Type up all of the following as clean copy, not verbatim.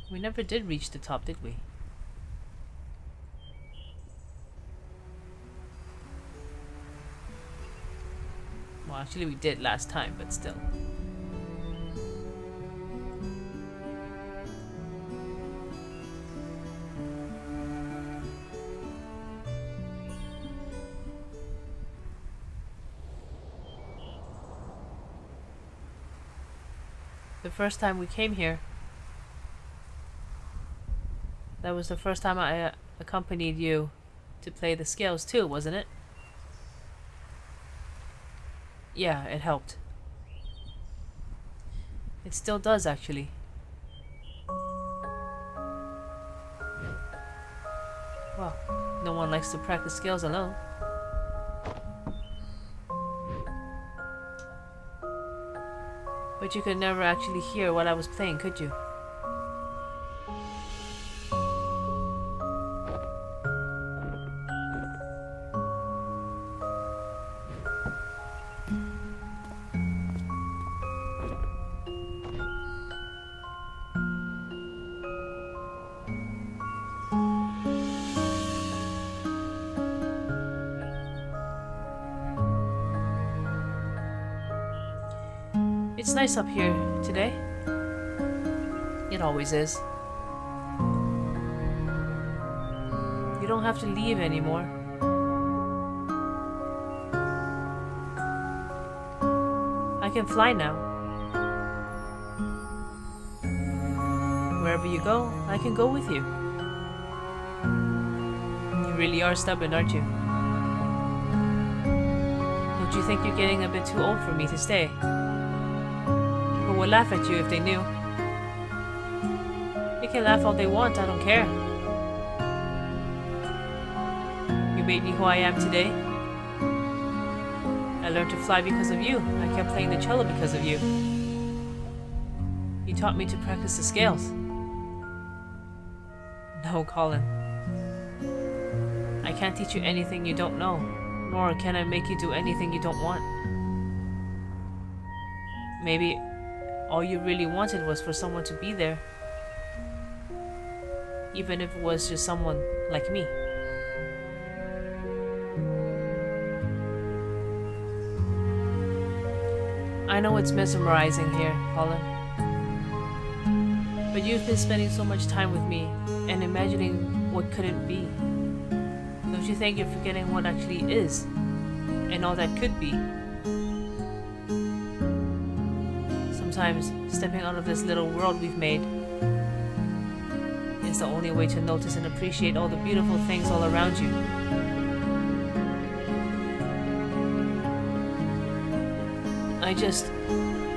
We never did reach the top, did we? Well, actually we did last time, but still. The first time we came here, that was the first time I accompanied you to play the scales too, wasn't it? Yeah, it helped. It still does, actually. Well, no one likes to practice scales alone. But you could never actually hear what I was playing, could you? It's nice up here today. It always is. You don't have to leave anymore. I can fly now. Wherever you go, I can go with you. You really are stubborn, aren't you? Don't you think you're getting a bit too old for me to stay? People would laugh at you if they knew. They can laugh all they want, I don't care. You made me who I am today. I learned to fly because of you. I kept playing the cello because of you. You taught me to practice the scales. No, Colin. I can't teach you anything you don't know, nor can I make you do anything you don't want. Maybe all you really wanted was for someone to be there, even if it was just someone like me. I know it's mesmerizing here, Colin, but you've been spending so much time with me and imagining what could it be. Don't you think you're forgetting what actually is and all that could be? Sometimes stepping out of this little world we've made is the only way to notice and appreciate all the beautiful things all around you. I just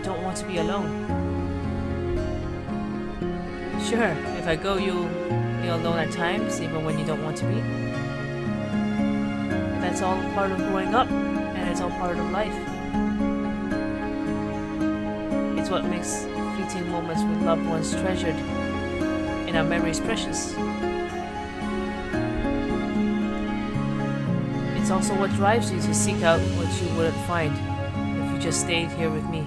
don't want to be alone. Sure, if I go, you'll be alone at times, even when you don't want to be. That's all part of growing up, and it's all part of life. It's what makes fleeting moments with loved ones treasured and our memories precious. It's also what drives you to seek out what you wouldn't find if you just stayed here with me.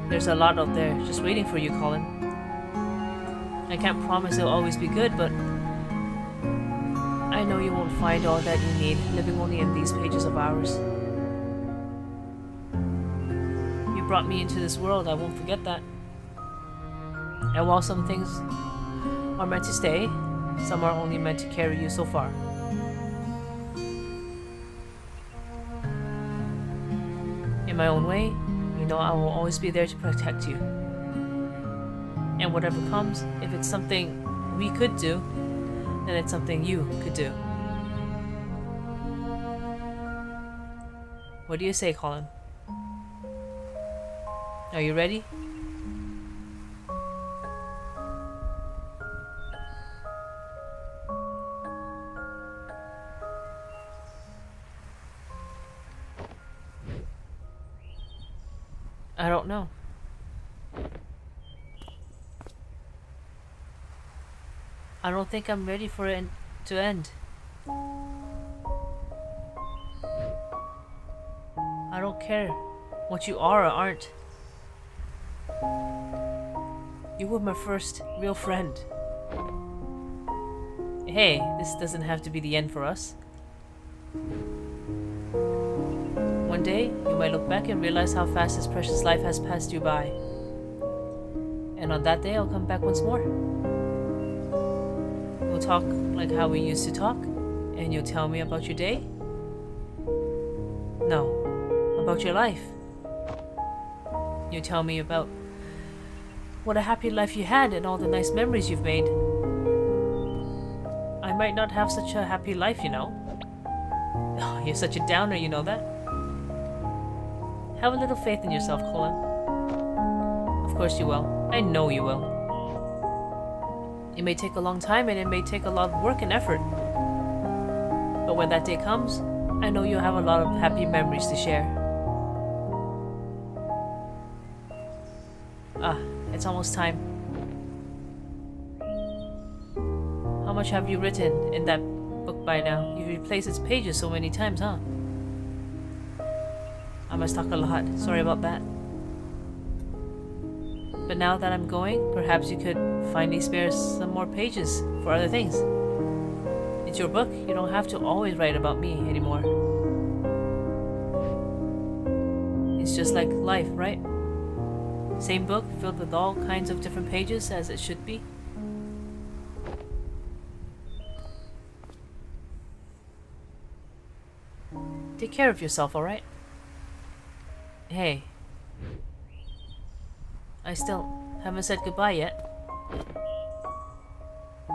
There's a lot out there just waiting for you, Colin. I can't promise it'll always be good, but I know you won't find all that you need living only in these pages of ours. You brought me into this world, I won't forget that. And while some things are meant to stay, some are only meant to carry you so far. In my own way, you know I will always be there to protect you. And whatever comes, if it's something we could do, then it's something you could do. What do you say, Colin? Are you ready? I don't know. I don't think I'm ready for it to end. I don't care what you are or aren't. You were my first real friend. Hey, this doesn't have to be the end for us. One day, you might look back and realize how fast this precious life has passed you by. And on that day, I'll come back once more. We'll talk like how we used to talk, and you'll tell me about your day? No, about your life. You tell me about what a happy life you had and all the nice memories you've made. I might not have such a happy life, you know. Oh, you're such a downer, you know that? Have a little faith in yourself, Colin. Of course you will. I know you will. It may take a long time and it may take a lot of work and effort. But when that day comes, I know you'll have a lot of happy memories to share. Ah, it's almost time. How much have you written in that book by now? You've replaced its pages so many times, huh? I must talk a lot. Sorry about that. But now that I'm going, perhaps you could finally spare some more pages for other things. It's your book. You don't have to always write about me anymore. It's just like life, right? Same book, filled with all kinds of different pages, as it should be. Take care of yourself, alright? Hey. I still haven't said goodbye yet.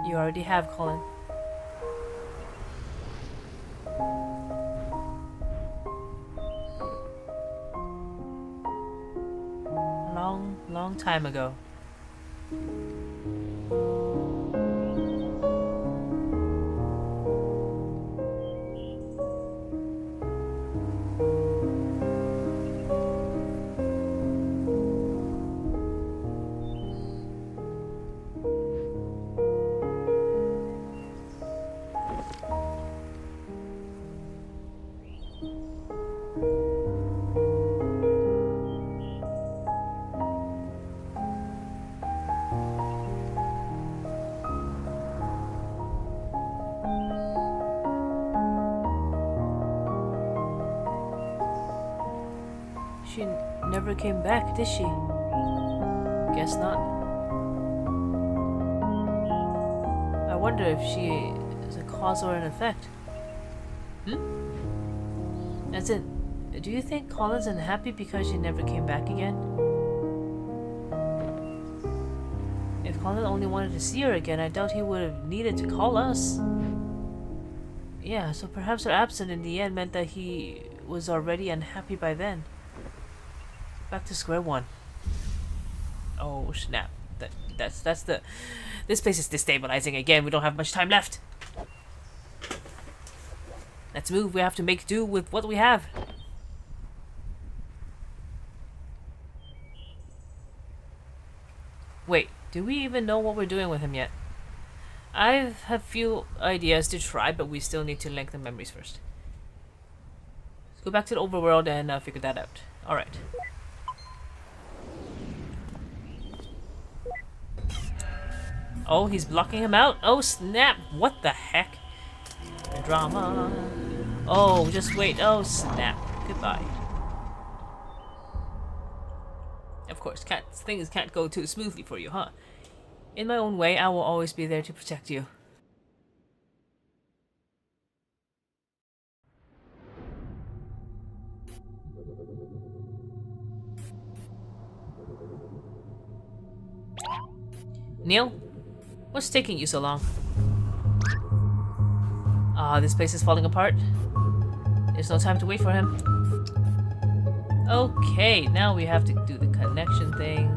You already have, Colin. Long time ago. She never came back, did she? Guess not. I wonder if she is a cause or an effect. As in, do you think Colin's unhappy because she never came back again? If Colin only wanted to see her again, I doubt he would have needed to call us. Yeah, so perhaps her absence in the end meant that he was already unhappy by then. Back to square one. Oh snap! That's the. This place is destabilizing again. We don't have much time left. Let's move. We have to make do with what we have. Wait, do we even know what we're doing with him yet? I have a few ideas to try, but we still need to link the memories first. Let's go back to the overworld and figure that out. All right. Oh, he's blocking him out? Oh, snap! What the heck? Drama. Oh, just wait. Oh, snap. Goodbye. Of course, things can't go too smoothly for you, huh? In my own way, I will always be there to protect you. Neil? What's taking you so long? Ah, this place is falling apart. There's no time to wait for him. Okay, now we have to do the connection thing.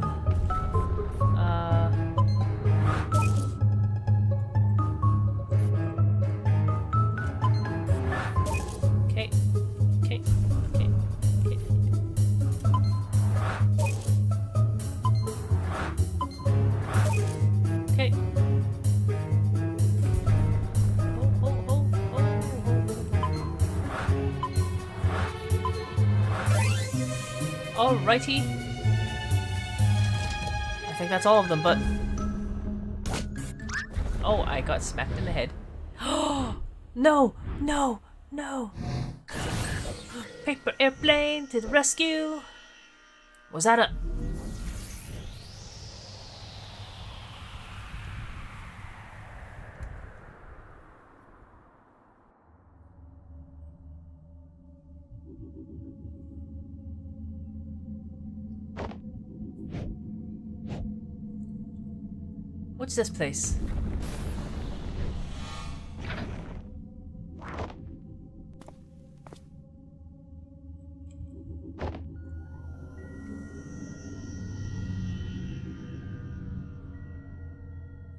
Okay. Okay. Okay. Okay. Okay. Alrighty. think that's all of them, but... Oh, I got smacked in the head. No! No! No! Paper airplane to the rescue! Was that a... What's this place?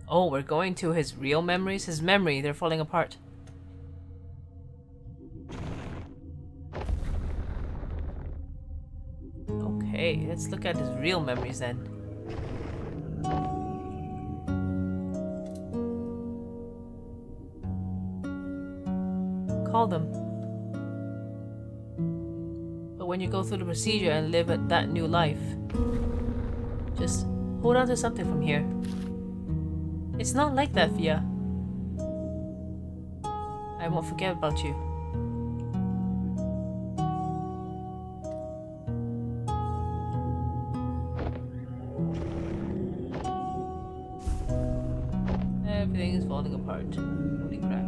Oh, we're going to his real memories? His memory, they're falling apart. Okay, let's look at his real memories then. Call them. But when you go through the procedure and live that new life, just hold on to something from here. It's not like that, Fia. I won't forget about you. Everything is falling apart. Holy crap.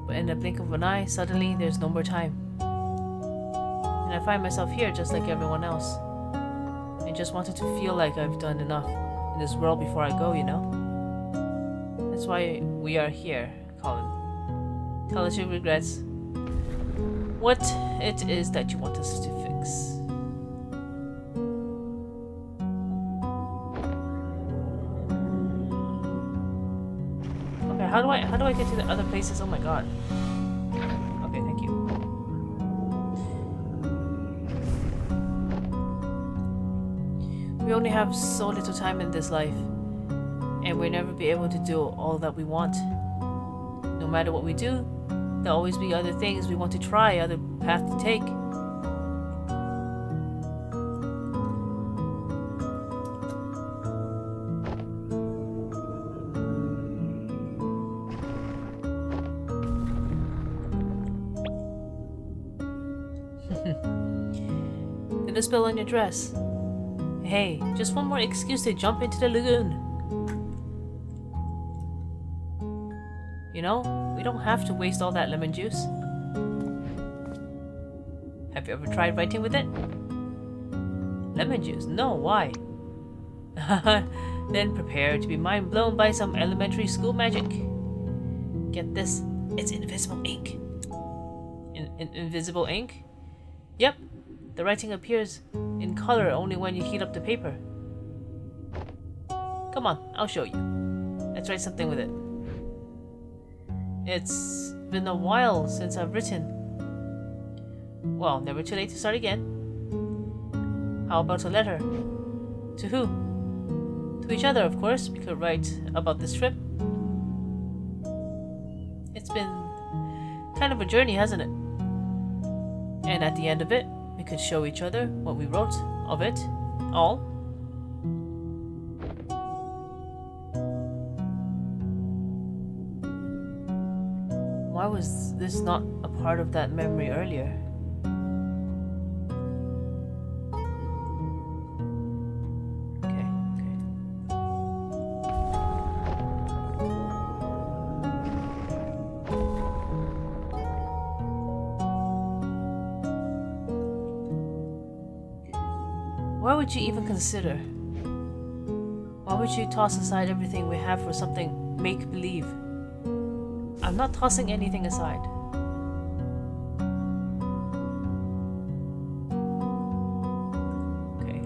But in the blink of an eye, suddenly there's no more time. And I find myself here just like everyone else. I just wanted to feel like I've done enough in this world before I go, you know? That's why we are here, Colin. Tell us your regrets. What it is that you want us to fix. Okay, how do I get to the other places? Oh my god. Okay, thank you. We only have so little time in this life, and we'll never be able to do all that we want. No matter what we do, there'll always be other things we want to try, other paths to take. Did the spill on your dress? Hey, just one more excuse to jump into the lagoon. You know, we don't have to waste all that lemon juice. Have you ever tried writing with it? Lemon juice? No, why? Then prepare to be mind blown by some elementary school magic. Get this, it's invisible ink. Invisible ink? Yep, the writing appears in color only when you heat up the paper. Come on, I'll show you. Let's write something with it. It's been a while since I've written. Well, never too late to start again. How about a letter? To who? To each other, of course. We could write about this trip. It's been kind of a journey, hasn't it? And at the end of it, we could show each other what we wrote of it all. Why was this not a part of that memory earlier? Okay. Why would you even consider? Why would you toss aside everything we have for something make-believe? I'm not tossing anything aside. Okay.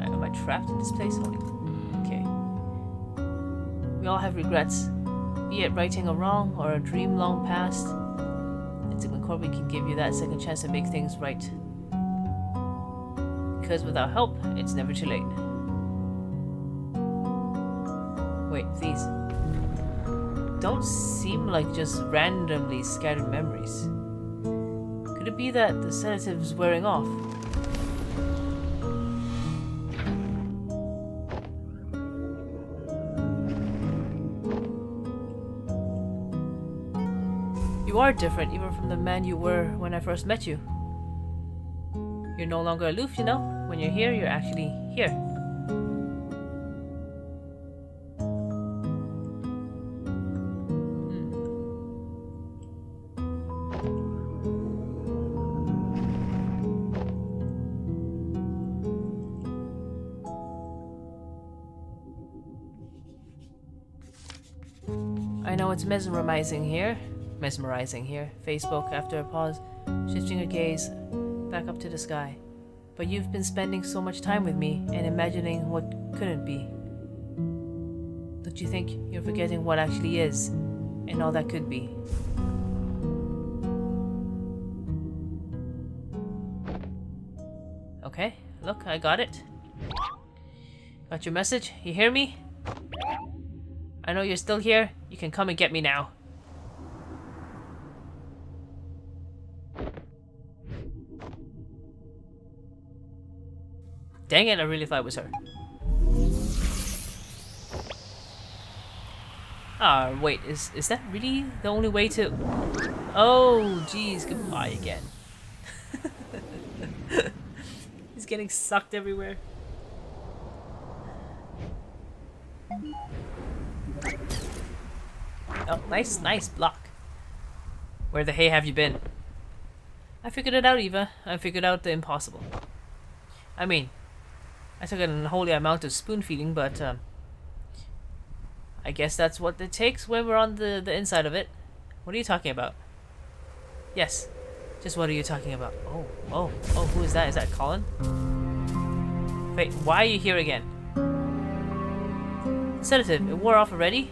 Am I trapped in this place? Okay. We all have regrets, be it righting a wrong or a dream long past. It's in Corby can give you that second chance to make things right. Because without help, it's never too late. Wait, please. Don't seem like just randomly scattered memories. Could it be that the sedative is wearing off? You are different, even from the man you were when I first met you. You're no longer aloof, you know? When you're here, you're actually here. I know it's mesmerizing here. Face spoke after a pause, shifting her gaze back up to the sky. But you've been spending so much time with me and imagining what couldn't be. Don't you think you're forgetting what actually is and all that could be? Okay, look, I got it. Got your message? You hear me? I know you're still here. You can come and get me now. Dang it, I really thought it was her. Ah, wait, is that really the only way to... Oh, geez, goodbye again. He's getting sucked everywhere. Oh, nice block. Where the hay have you been? I figured it out, Eva. I figured out the impossible. I mean, I took an unholy amount of spoon feeding, but I guess that's what it takes when we're on the inside of it. What are you talking about? Yes, just what are you talking about? Oh, who is that? Is that Colin? Wait, why are you here again? Sedative, it wore off already?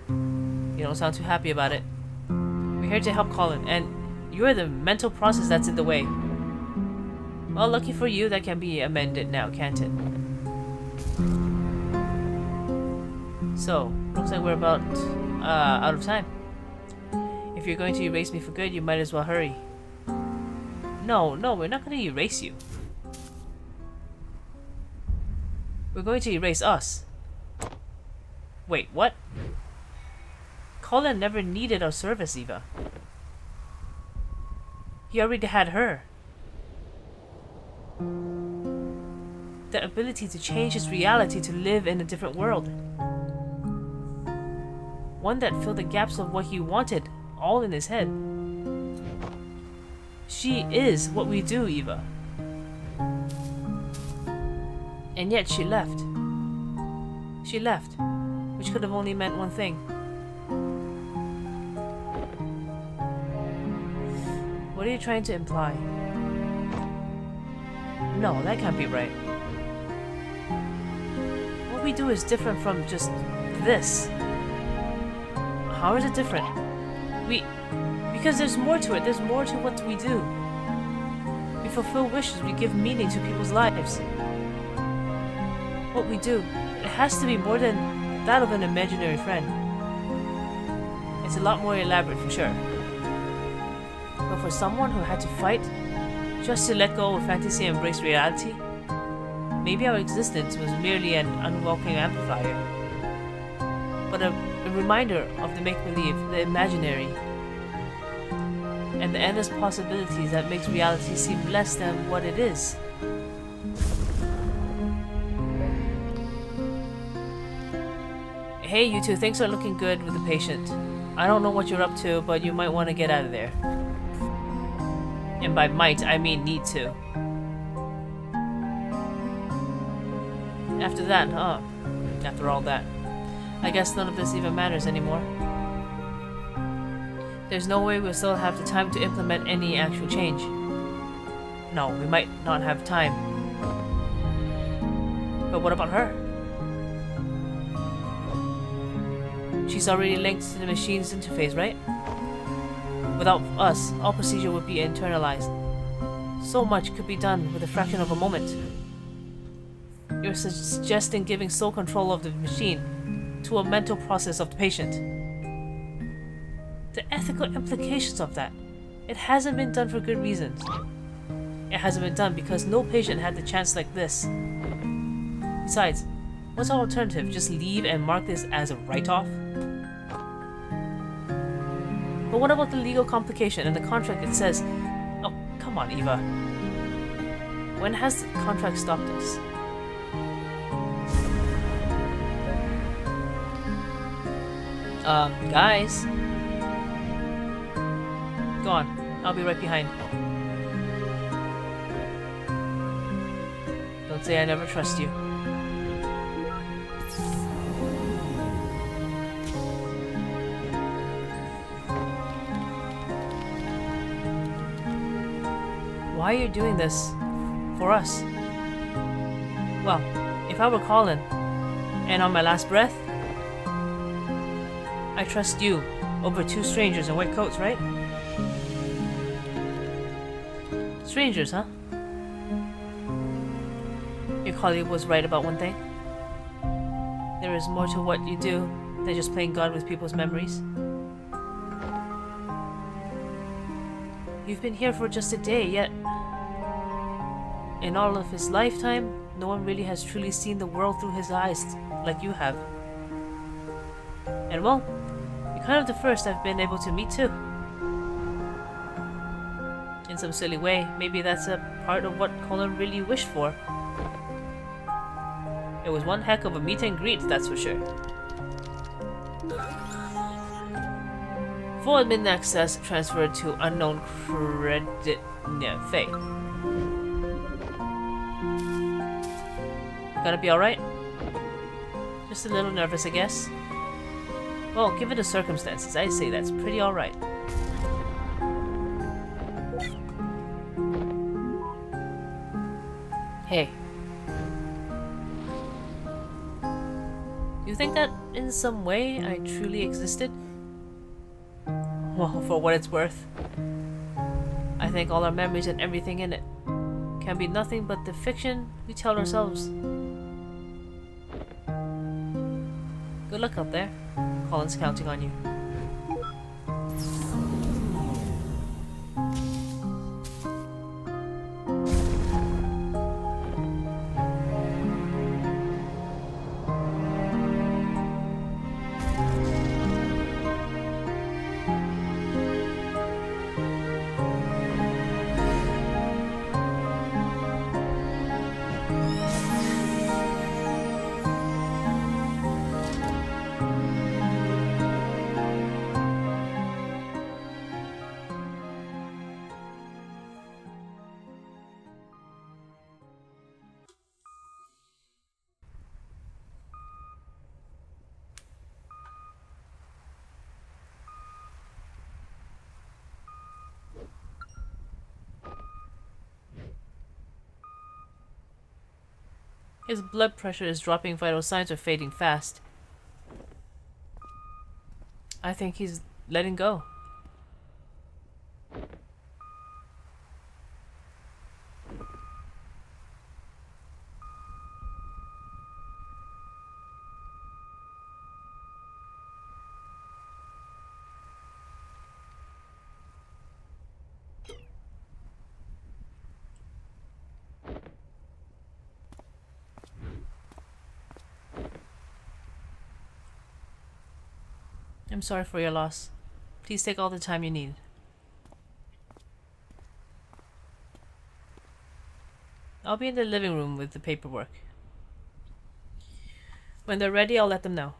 You don't sound too happy about it. We're here to help Colin, and you're the mental process that's in the way. Well, lucky for you, that can be amended now, can't it? So, looks like we're about out of time. If you're going to erase me for good, you might as well hurry. No, we're not going to erase you. We're going to erase us. Wait, what? Colin never needed our service, Eva. He already had her. The ability to change his reality to live in a different world. One that filled the gaps of what he wanted, all in his head. She is what we do, Eva. And yet she left. She left, which could have only meant one thing. What are you trying to imply? No, that can't be right. What we do is different from just this. How is it different? Because there's more to it. There's more to what we do. We fulfill wishes. We give meaning to people's lives. What we do, it has to be more than that of an imaginary friend. It's a lot more elaborate for sure. But for someone who had to fight just to let go of fantasy and embrace reality, maybe our existence was merely an unwelcome amplifier. But a reminder of the make-believe, the imaginary, and the endless possibilities that makes reality seem less than what it is. Hey, you two, things are looking good with the patient. I don't know what you're up to, but you might want to get out of there. And by might, I mean need to. After that, after all that, I guess none of this even matters anymore. There's no way we'll still have the time to implement any actual change. No, we might not have time. But what about her? She's already linked to the machine's interface, right? Without us, all procedure would be internalized. So much could be done with a fraction of a moment. You're suggesting giving sole control of the machine to a mental process of the patient. The ethical implications of that. It hasn't been done for good reasons. It hasn't been done because no patient had the chance like this. Besides, what's our alternative? Just leave and mark this as a write-off? But what about the legal complication and the contract it says... Oh, come on, Eva. When has the contract stopped us? Guys. Go on. I'll be right behind. Don't say I never trust you. Why are you doing this? For us? Well, if I were Colin, and on my last breath, I trust you over two strangers in white coats, right? Strangers, huh? Your colleague was right about one thing. There is more to what you do than just playing God with people's memories. You've been here for just a day, yet in all of his lifetime, no one really has truly seen the world through his eyes like you have. And well, you're kind of the first I've been able to meet too. In some silly way, maybe that's a part of what Colin really wished for. It was one heck of a meet and greet, that's for sure. Full admin access transferred to unknown credit... Yeah, Faye. Gonna be alright? Just a little nervous, I guess. Well, given the circumstances, I'd say that's pretty alright. Hey. You think that in some way I truly existed? Well, for what it's worth. I think all our memories and everything in it can be nothing but the fiction we tell ourselves. Good luck out there. Colin's counting on you. His blood pressure is dropping, vital signs are fading fast. I think he's letting go. I'm sorry for your loss. Please take all the time you need. I'll be in the living room with the paperwork. When they're ready, I'll let them know.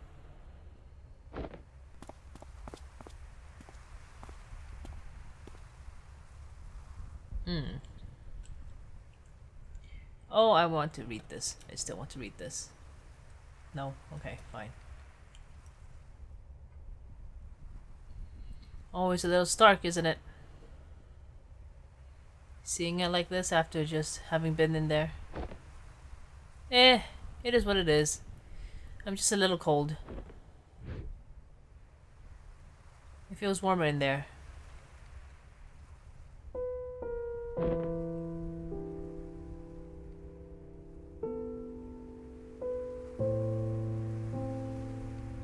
Oh, I want to read this. I still want to read this. No? Okay, fine. Always a little stark, isn't it? Seeing it like this after just having been in there. It is what it is. I'm just a little cold. It feels warmer in there.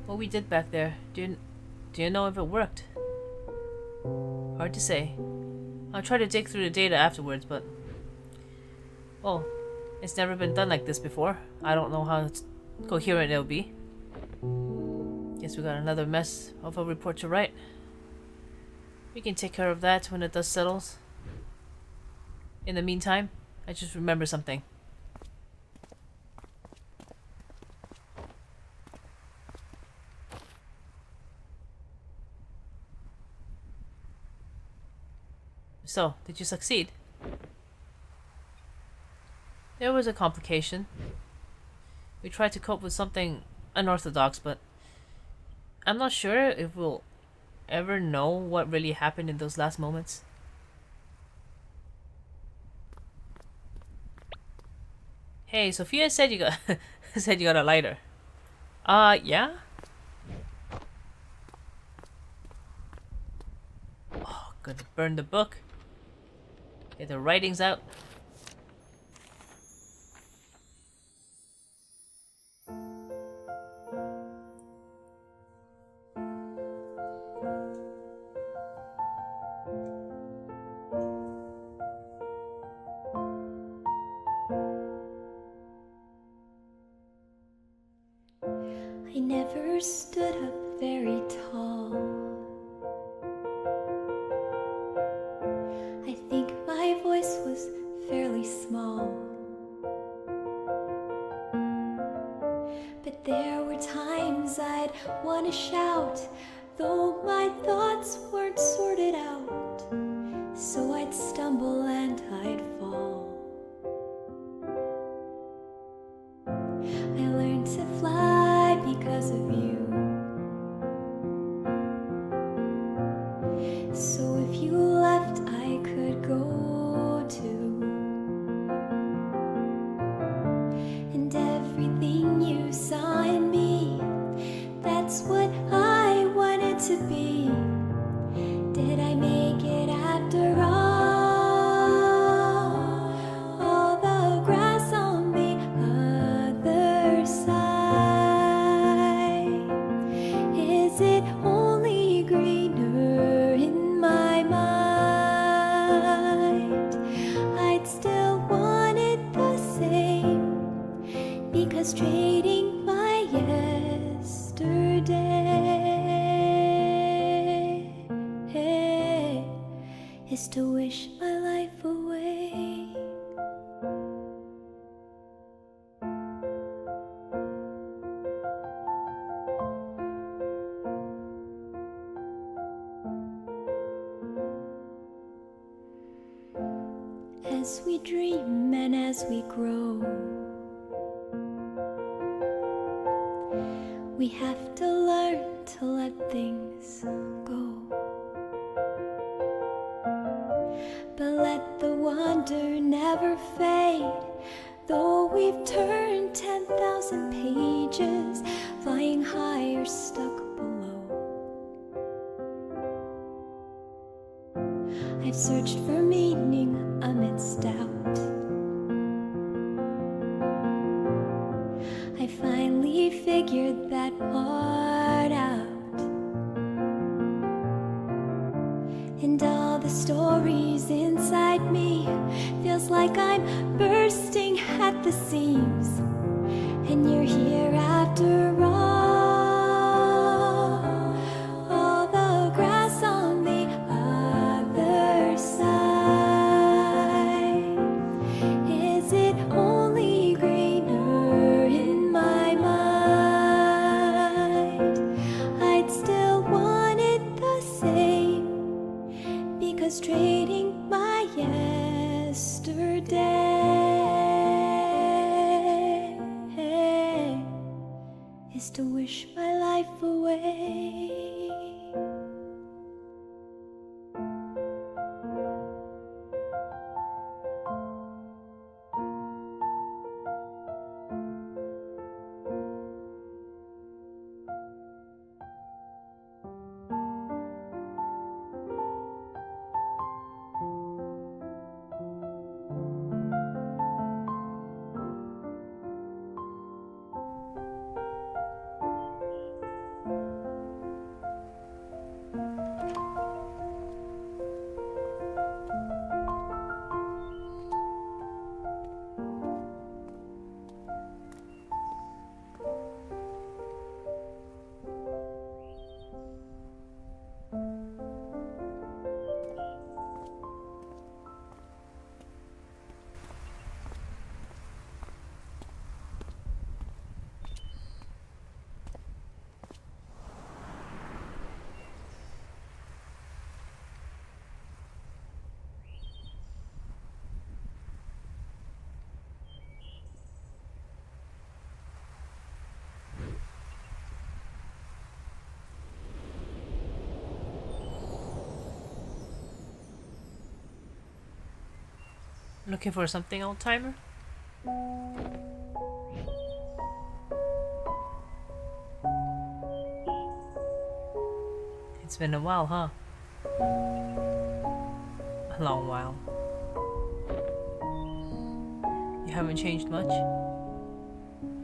What we did back there, do you know if it worked? Hard to say. I'll try to dig through the data afterwards, but... well, it's never been done like this before. I don't know how coherent it'll be. Guess we got another mess of a report to write. We can take care of that when the dust settles. In the meantime, I just remember something. So, did you succeed? There was a complication. We tried to cope with something unorthodox, but I'm not sure if we'll ever know what really happened in those last moments. Hey, Sophia said you got said you got a lighter. Yeah? Oh, gonna burn the book. Get the writings out. I never stood up very tall. I think my voice was fairly small. But there were times I'd want to shout, though my thoughts weren't sorted out. So I'd stumble and I'd fall. I learned to fly because of you. So if you left, I could go too. And everything you saw in me, that's what I wanted to be. Did I make it after all? All the grass on the other side, is it only greener in my mind? I'd still want it the same, because trading my yesterday is to wish my life away. As we dream and as we grow, we have to learn to let things go. But let the wonder never fade, though we've turned 10,000 pages, flying high or stuck below. I've searched for meaning amidst doubt. I finally figured that part out. And all the stories inside me, feels like I'm bursting at the seams. And you're here after all the grass on the other side, is it only greener in my mind? I'd still want it the same, because trading my yesterday is to wish my life away. Looking for something, old timer? It's been a while, huh? A long while. You haven't changed much?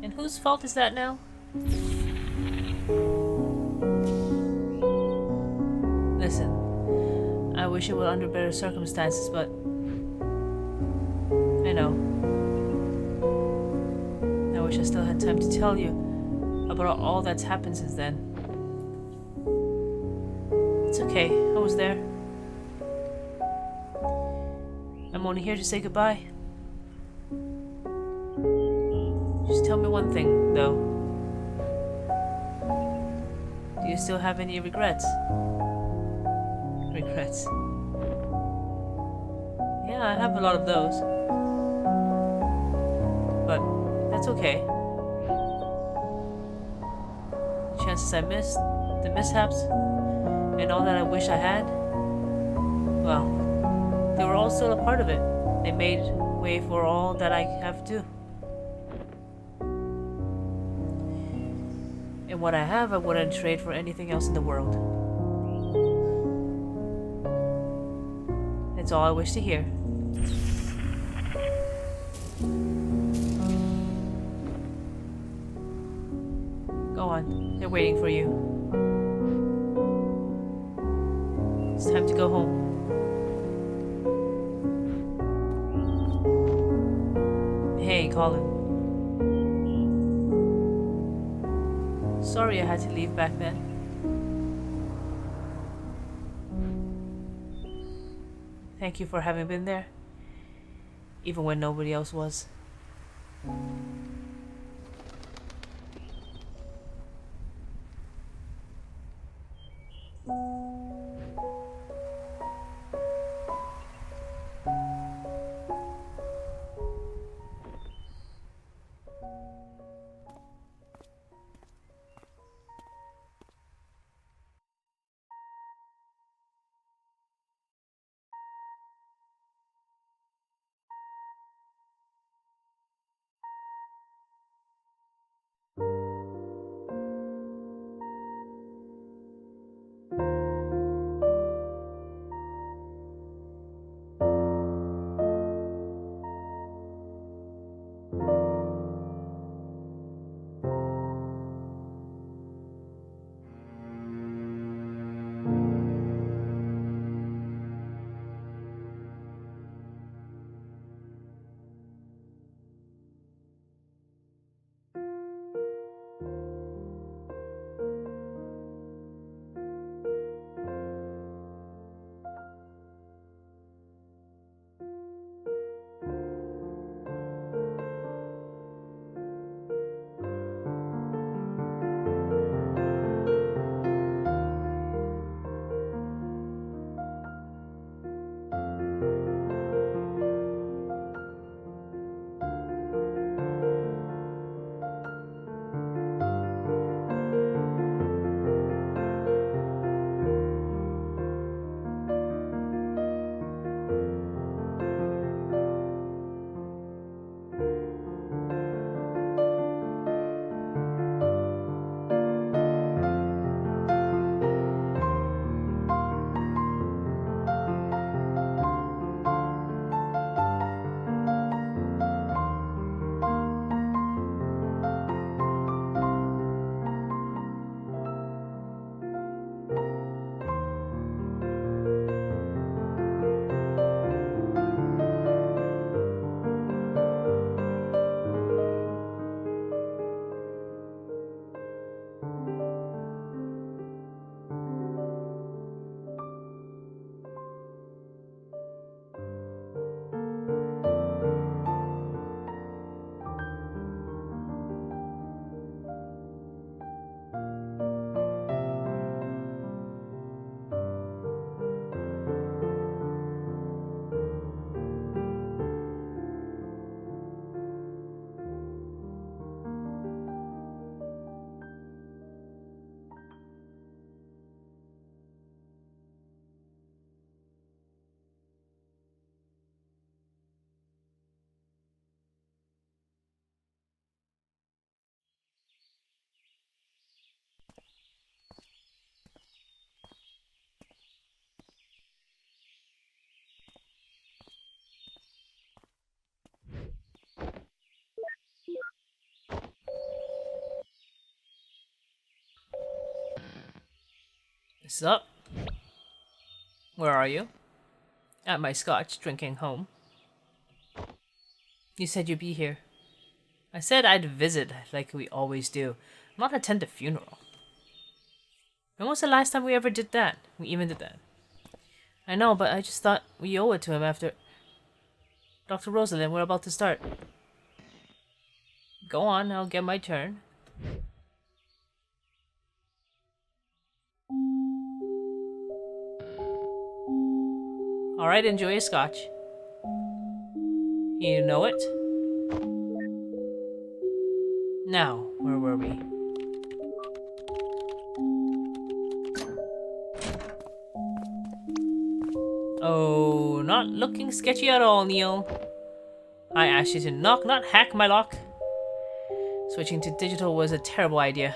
And whose fault is that now? Listen, I wish it were under better circumstances, but I know. I wish I still had time to tell you about all that's happened since then. It's okay, I was there. I'm only here to say goodbye. Just tell me one thing, though. Do you still have any regrets? Regrets? Yeah, I have a lot of those. But that's okay. The chances I missed, the mishaps, and all that I wish I had, well, they were all still a part of it. They made way for all that I have too. And what I have, I wouldn't trade for anything else in the world. That's all I wish to hear. Go on, they're waiting for you. It's time to go home. Hey, Colin. Sorry I had to leave back then. Thank you for having been there, even when nobody else was. Sup? Where are you? At my scotch, drinking home. You said you'd be here. I said I'd visit like we always do, not attend a funeral. When was the last time we ever did that? We even did that. I know, but I just thought we owe it to him after... Dr. Rosalind, we're about to start. Go on, I'll get my turn. Alright, enjoy your scotch. You know it? Now, where were we? Oh, not looking sketchy at all, Neil. I asked you to knock, not hack my lock. Switching to digital was a terrible idea.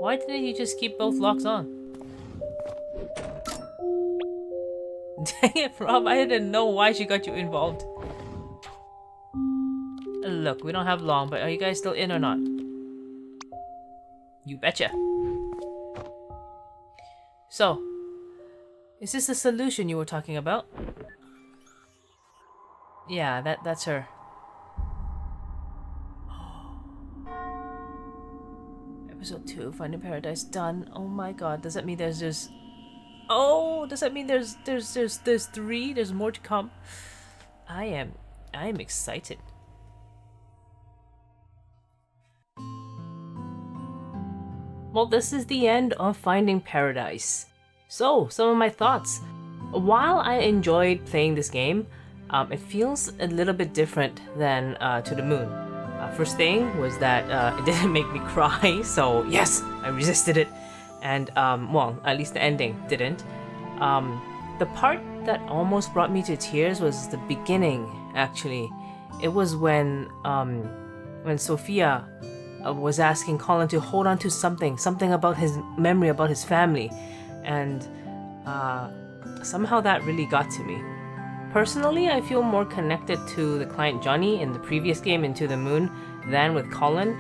Why didn't you just keep both locks on? Dang it, Rob, I didn't know why she got you involved. Look, we don't have long, but are you guys still in or not? You betcha. So, is this the solution you were talking about? Yeah, that's her. Episode 2, Finding Paradise done. Oh my god, does that mean there's just... Oh, does that mean there's 3? There's more to come? I am excited. Well, this is the end of Finding Paradise. So, some of my thoughts. While I enjoyed playing this game, it feels a little bit different than To the Moon. First thing was that it didn't make me cry, so yes, I resisted it. And, well, at least the ending didn't. The part that almost brought me to tears was the beginning, actually. It was when Sophia was asking Colin to hold on to something about his memory, about his family. And somehow that really got to me. Personally, I feel more connected to the client Johnny in the previous game, Into the Moon, than with Colin.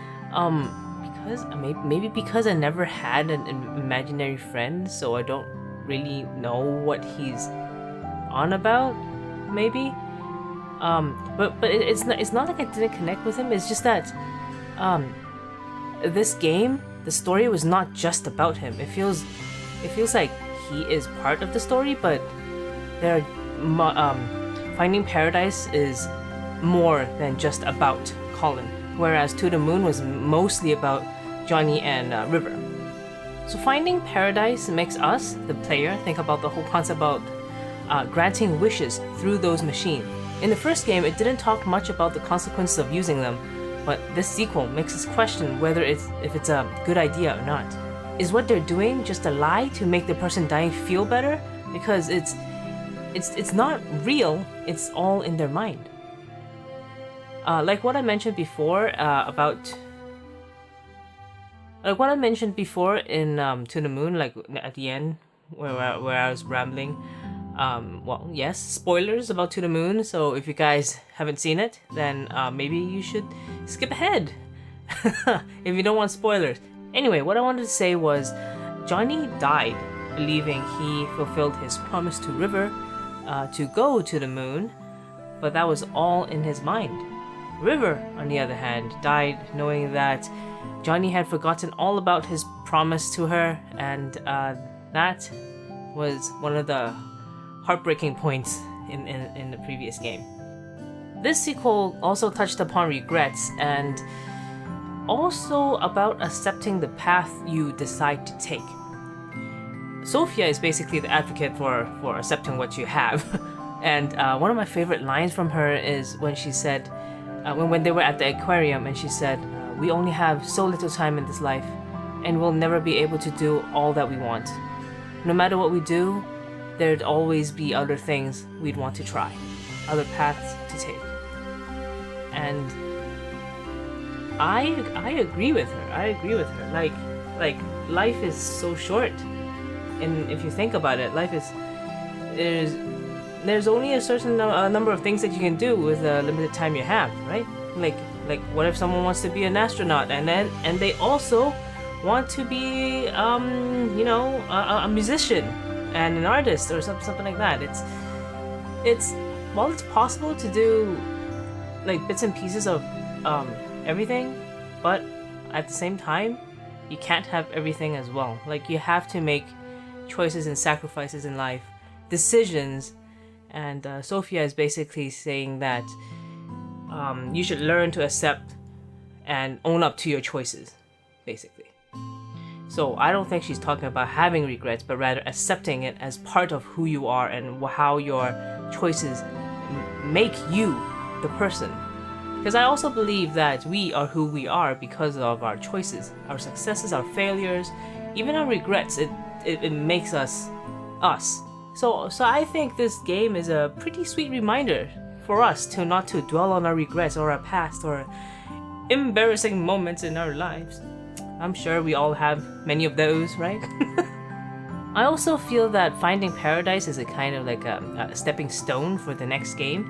Maybe because I never had an imaginary friend, so I don't really know what he's on about. Maybe, but it's not like I didn't connect with him. It's just that, this game, the story was not just about him. It feels like he is part of the story, but Finding Paradise is more than just about Colin. Whereas To the Moon was mostly about Johnny and River. So Finding Paradise makes us, the player, think about the whole concept about granting wishes through those machines. In the first game, it didn't talk much about the consequences of using them, but this sequel makes us question whether if it's a good idea or not. Is what they're doing just a lie to make the person dying feel better? Because it's not real, it's all in their mind. Like what I mentioned before in To the Moon, like at the end where I was rambling. Well, yes, spoilers about To the Moon. So if you guys haven't seen it, then maybe you should skip ahead if you don't want spoilers. Anyway, what I wanted to say was Johnny died believing he fulfilled his promise to River to go to the moon, but that was all in his mind. River, on the other hand, died knowing that Johnny had forgotten all about his promise to her, and that was one of the heartbreaking points in the previous game. This sequel also touched upon regrets and also about accepting the path you decide to take. Sophia is basically the advocate for accepting what you have. And one of my favorite lines from her is when she said, when they were at the aquarium, and she said, we only have so little time in this life, and we'll never be able to do all that we want. No matter what we do, there'd always be other things we'd want to try, other paths to take. And I agree with her. Like life is so short. And if you think about it, there's only a certain number of things that you can do with the limited time you have, right? Like what if someone wants to be an astronaut and they also want to be, you know, a musician and an artist or something like that. It's while it's possible to do like bits and pieces of everything, but at the same time, you can't have everything as well. Like, you have to make choices and sacrifices in life, decisions, and Sophia is basically saying that you should learn to accept and own up to your choices, basically. So I don't think she's talking about having regrets, but rather accepting it as part of who you are and how your choices make you the person. Because I also believe that we are who we are because of our choices, our successes, our failures, even our regrets. It makes us us. So I think this game is a pretty sweet reminder for us to not to dwell on our regrets or our past or embarrassing moments in our lives. I'm sure we all have many of those, right? I also feel that Finding Paradise is a kind of like a stepping stone for the next game.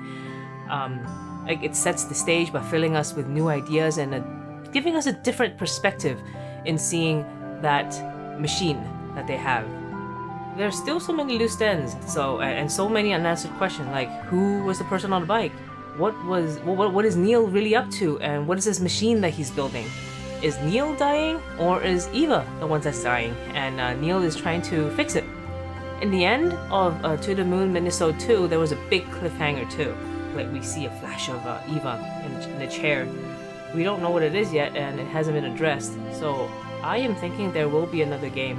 Like, it sets the stage by filling us with new ideas and giving us a different perspective in seeing that machine that they have. There's still so many loose ends, and so many unanswered questions, like who was the person on the bike? What is Neil really up to, and what is this machine that he's building? Is Neil dying, or is Eva the one that's dying, and Neil is trying to fix it? In the end of To the Moon Minnesota 2, there was a big cliffhanger too. Like, we see a flash of Eva in the chair. We don't know what it is yet, and it hasn't been addressed. So I am thinking there will be another game.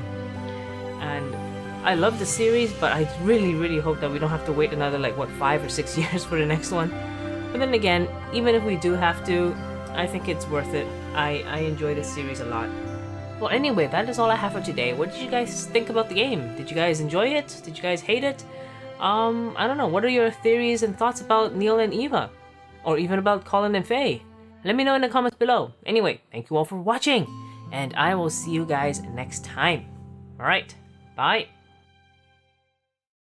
And I love the series, but I really, really hope that we don't have to wait another 5 or 6 years for the next one. But then again, even if we do have to, I think it's worth it. I enjoy this series a lot. Well, anyway, that is all I have for today. What did you guys think about the game? Did you guys enjoy it? Did you guys hate it? I don't know. What are your theories and thoughts about Neil and Eva? Or even about Colin and Faye? Let me know in the comments below. Anyway, thank you all for watching, and I will see you guys next time. Alright, bye.